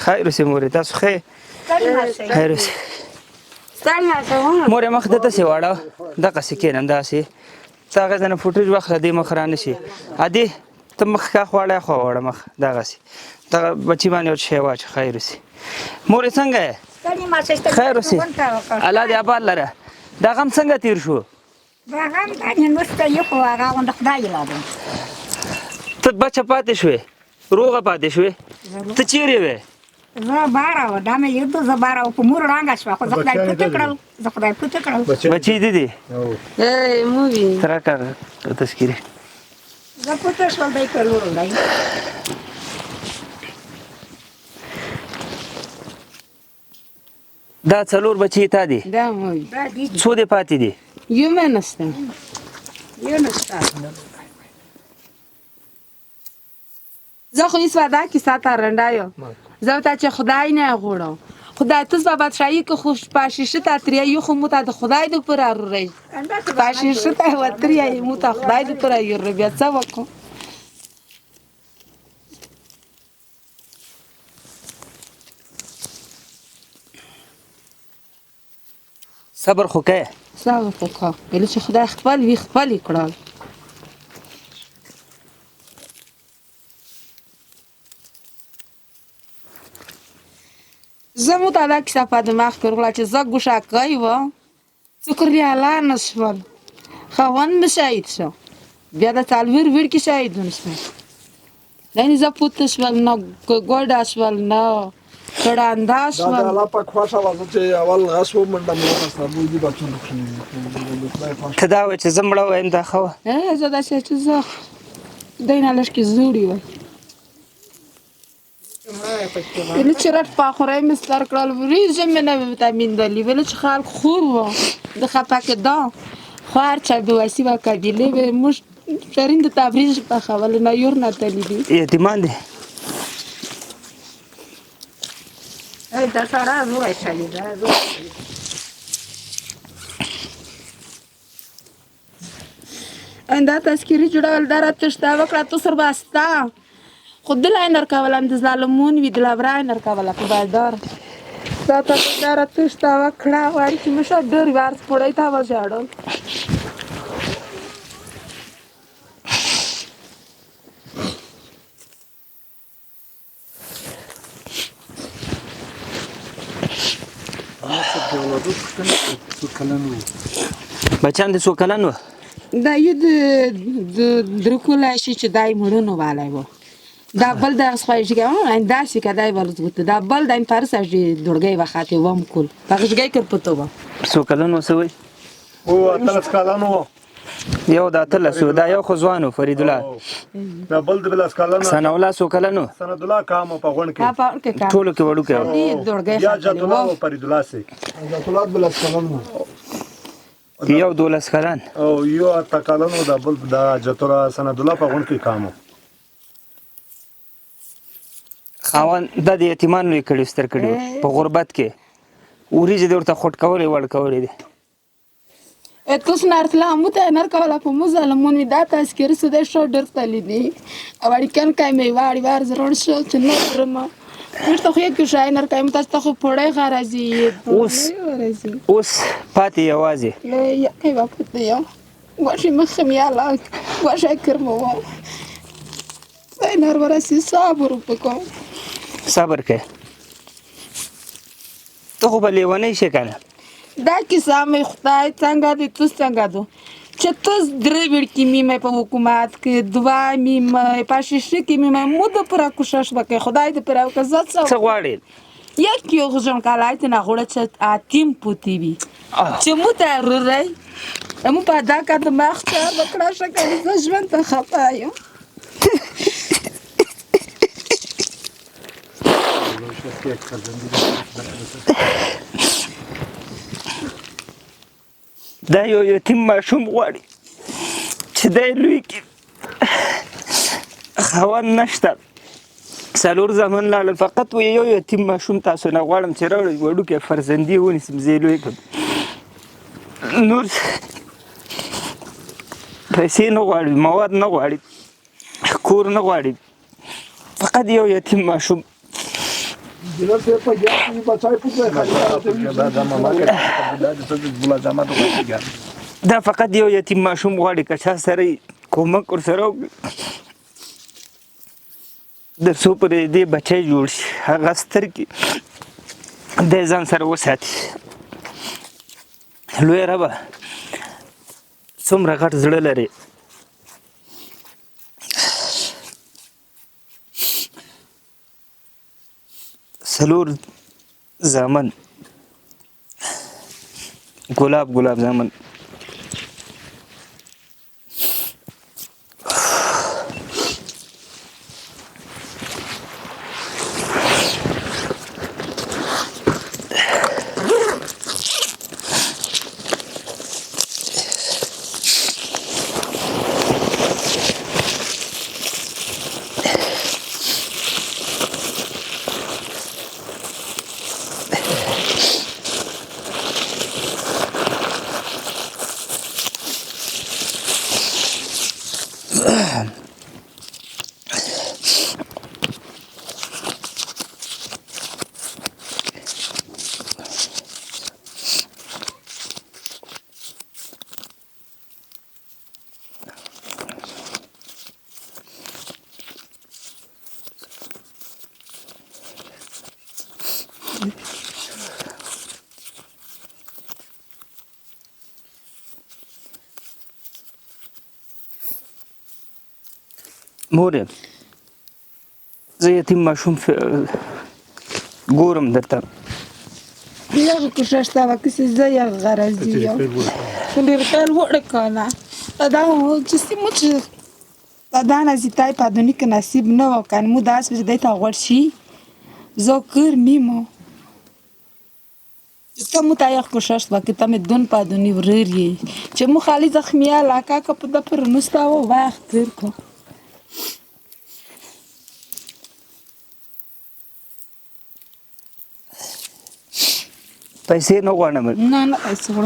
خیر اوسې مورې تاسو ښه خیر اوسې مورې مخ دته سې واړه دغسې کښېنم داسې ته هغې ځای نه فوټیج واخله دې مخ را نه شي عادي ته مخ ښه خواړه خوا واړه مخ دغسې دغه بچي باندې ورته شی واچه خیر اوسې مورې څنګه یې خیر اوسې الله دې آباد لره دا غم څنګه تېر شو ته بچه پاتې شوې روغه پاتې شوې ته چیرې وې زه باره وه دا مې لیدو زه باره وه په مور ړانګه شوه خو زه خدای پوته کړل بچی دي دي ته راکړه تذکیرې زه پوته شول دی کلور دی دا څلور بچي تا دي څو دې پاتې دي یو مې نشته زه خو هیڅ وعده کیسه تا رنډایو زه تا چې خدای نه غوړم خدای تاسو بابا شایی که خوش پاشیشه تا تریایو خو مو تا خدای دې پر اوري پاشیشه تا و تریایو مو تا خدای دې پر اوري بیا څه وکړو صبر خو کې صبر خو کا بل چې خدای خپل وی خپل کړل زمو ته دا کیسه په دماغ کې ورغله چې زه ګوښه کوي وه څوکریاله نه شول خاوند مې شهید شو بیا د څلور ویړ کې شهیدون شول یعنې زه پوته شول نه ګوډه شول نه کړنده شول دا د الله پاک خوښه وه زه چې اول غس ومنډم راپسته بوی دي بچو ته دا وایې چې زه مړه وایم دا ښه وه زه داسې چې زه دی نه لږ کې زوړي وه ویل چې رټ پاخوری مې ستر کړل وریځې مې نه ویټامین دلي ویل چې خلک خور وه د خفه کېده خو هر چا بېوسي وه قبیلې وې موږ شرین د تبریز پخول نه یور نه تلي دي یتیمان دي دا سره زوی شلی دا دا تذکیري جوړول دا راته شته وکړه تو سر باسته خو دلای نرکولم د ظالمون وي دلابرای نرکوله په بازار دا ته دا راته شته وکړه وایي چې مشه ډېر وار پوړی ته وژاړل بچیان دې څو کلن وه دا یو د درکولی شي چې دای مړونو والی و دا بل دغس خواهشی که داسې که دای ولز گفته دا بل دا این پرسش درگای و خطی وام کل بخشگای کر پتو با څو کلن وه څه وایي او اتلس کلن وه یو د اتلس و دا یو خو ځوان و فریدالله دا بل د بلس کلن ثناالله څو کلن و سندالله کام په غونډ کې ټولو کې وړوکی و درگای یا خطی جت الله و او فریدالله سي جت الله بلس کلن یو 12 کلن او یو اته کلن دا بل دا جت الله سندالله په غونډ کې کام خاوند دا د یتیمانو یې کړي ستر کړي په غربت کې وریځې دې ورته خوټ کولې وړ کولې دي توس نارتلا مو ته نرکوله په مو ظالمون وي دا تذکیري سو دی ښه ډېر تللی دي او اړیکن کای مې واړې وار زرړ شو چې نه درمه بیرته خو یې کښای نرکای مو تاسو ته خو پوړی ښه راځي اوس پاتې یوازې یقی و پته یو گوشی مخم یالا گوشی کرمو سای نرورسی صبر بکن صبر کې ته خو به لیونی شې که نه دا کیسه مې خدای څنګه دی تو څنګه دو چې تو درې وړکي میمه په حکومت کې دوه میمه په شیشه کې میمه مو د پوره کوشش وکړي خدای دې پوره وکړي زه څه غواړې یک یو غوژن کالای ته نه غوړه چې اتیم پوتی وي چې مو ته رورای مو په دا کا د مخ ته وکړه شکه زه ژوند ته خفه یم دا یو یتیم ماشوم غواړي چې دی لوی کړي خاوند نشته څلور زامن لاړل فقط یو یتیم ماشوم تاسو نه غواړم چې راوړئ وړوکی فرزندي ونیسم زه یې لوی کړم نور پیسې نه غواړي مواد نه غواړي کور نه غواړي فقط یو یتیم ماشوم جلسه په یاد کې بچای په دا ماما کې دا د بولا جامه ته کېږي دا فقط یو یتیم ماشوم غواړي که چا سره کومک ورسره وکړي د څو پورې دې بچی جوړ شي هغه سترګې د ځان سره وساتي لویه ربه څومره غټ زړه لري څلور زامن ګلاب زامن مور یم زه یتیم ماشوم ګورم درته یو کوشش تا وکړي زه یو غرضی یم ډېر خیال وکړه دا چې سیمو چې دا نزیتای پادونی که نصیب نه وکن مو دست بشه دیتا غورشی زاکر میمو تا مو تا یک کوشش وکړي تا می دون پادونی ورری چې مو خالی زخمیه لکه که په د پر نستا و وقت تیر کو پیسې نه غواړم نه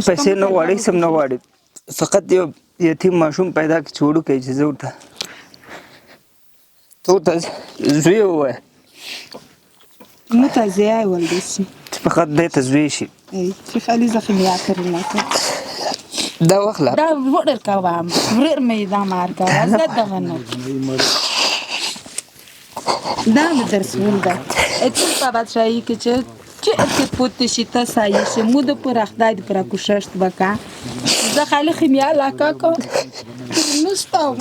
پیسې نه غواړي سم نه غواړي فقط یو یتیم ماشوم پیدا کړي چې وړوکی چې زه ورته ته ورته زوی ووایه مو تا زیای ولدی شي چې فقط دی ته زوی شي چې خالی زخمیه کړي لکه دا واخله دا وړر کوم ورر مې دا مار کا زه دغه نه دا مې درسول ده اته په بچای کې چې پوت شي تا سایه شه مو د پر خدای د پر کوشش وکا زه خالی خمیا لاکا کو نو ستاو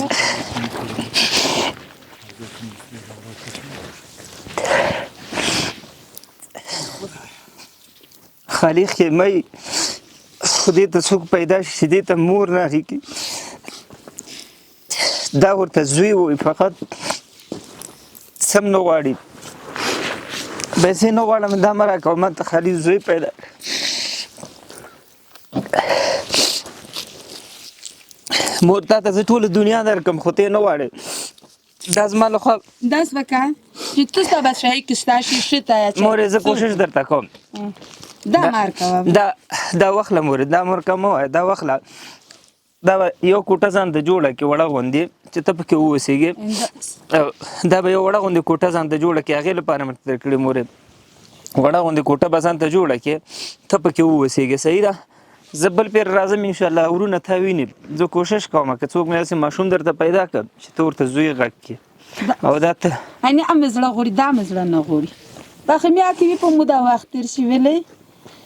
خالی خیمه خودی ته څوک پیدا شي دې ته مور نه هیکي دا ورته زوی وي فقط سم نه غواړي پیسې نه غواړم دا مه راکوه ما ته خالي زوی پیدا مور تا ته زه ټوله دنیا درکړم خو ته یې نه غواړې دا زما لخوا داس وکا چې تو سبا شای کې ستاشي شته مورې زه کوشش درته کوم دا مار کوم دا واخله مورې دا مور کوم دا واخله دا یو کوټه ځان ته جوړه کې وړه غوندې چې ته پکې واوسېږې دا به یو وړه غوندې کوټه ځان ته جوړه کې هغې لپاره مې درته درکړې مورې وړه غوندې کوټه به ځان ته جوړه کې ته پکې واوسېږې صحیح ده زه بل پیر راځم انشاءالله ورونه تا ویني زه کوشش کوم که څوک مې داسې ماشوم درته پیدا کړ چې ته ورته زوی غږ کړې او دا ته اني ام زړه غوړي دا مې زړه نه غوړي په خمیا کې په موده وخت تیر شي ویلې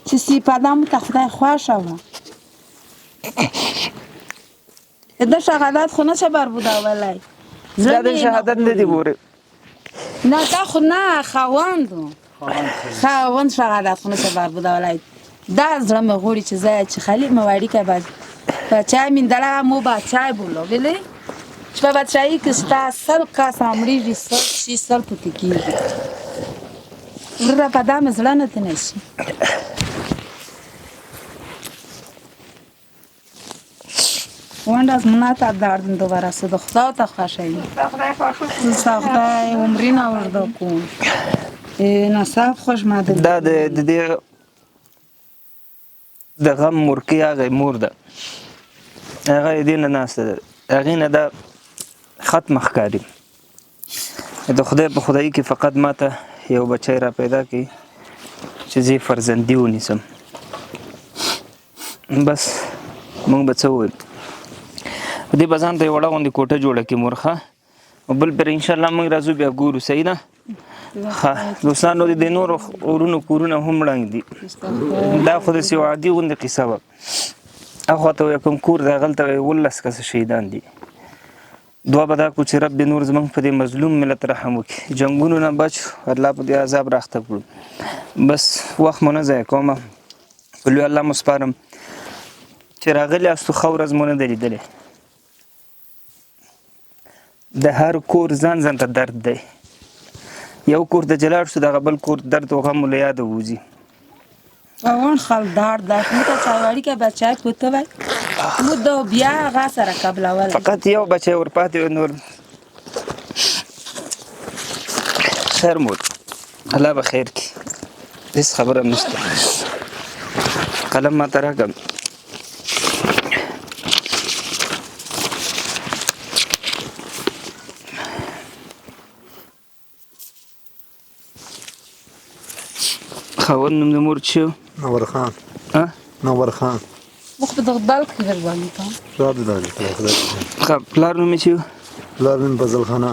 چې سی پادام ته خدای خوښه و دا شهادت خو نشه بر بوده ولای دا د شهادت نه دی مورې نه دا خو نه خواوند شهادت خو نشه بر بوده ولای دا زړه مې غوړي چې زه چې خالی مواړي کې بعد بچای من دلا مو بچای بولو ویلې چې په بچای کې ستا سر کا سامري رسل شي سر پکې کیږي ورته په دامه زړه نه تنشي ونداز مناتا داردن دوباره سد خدا تا خوشایی خدای عمرین آورده کن نصاب خوش ماده دا د دې د غم مورکې هغه مور ده هغه یې دې نه ناسته ده هغې نه دا ختمه ښکاري د خدای په خدایي کې فقط ما ته یو بچی را پیدا کړي چې زه یې فرزندي ونیسم. بس موږ به څه وویل په دې به ځان ته یې وړه غوندې کوټه جوړه کړي مورخه او بل پر انشاءالله موږ راځو بیا ګورو. صحیح ده ښه دوستانو د نورو اورونو کورونه هم ړنګ دي. دا خو داسې یو عادي غوندې قصه وه. اخوا ته یو کوم کور دی هغلته 11 کسه شهیدان دي. دعا به دا کړو چې رب دې نور زموږ په دې مظلوم ملت رحم وکړي. جنګونو نه بچ الله په دې عذاب راخته کړو. بس وخت مو نه ضایع کومه په لوی الله مو سپارم چې راغلي یاستو ښه ورځ مو نه ده لیدلې. د هر کور ځان ځان ته درد دی. یو کور ته جلاړ شو دغه بل کور درد و غم مو له یاده وځي. اون خل دار داشت مو ته چاوړی کې بچای پوته وای مو دو بیا هغه سره قبلول فقط یو بچی ورپاتې و نور خیر مود الله به خیر کړي. هېڅ خبره هم نشته. قلم ماته راکړه. خاوند نوم د مور چې و؟ نور خان. نور خان. مخ په دغه بل کې ورباندې کوم شاد دی. ښه پلار نوم یې چې و؟ پلار نوم فضل خان.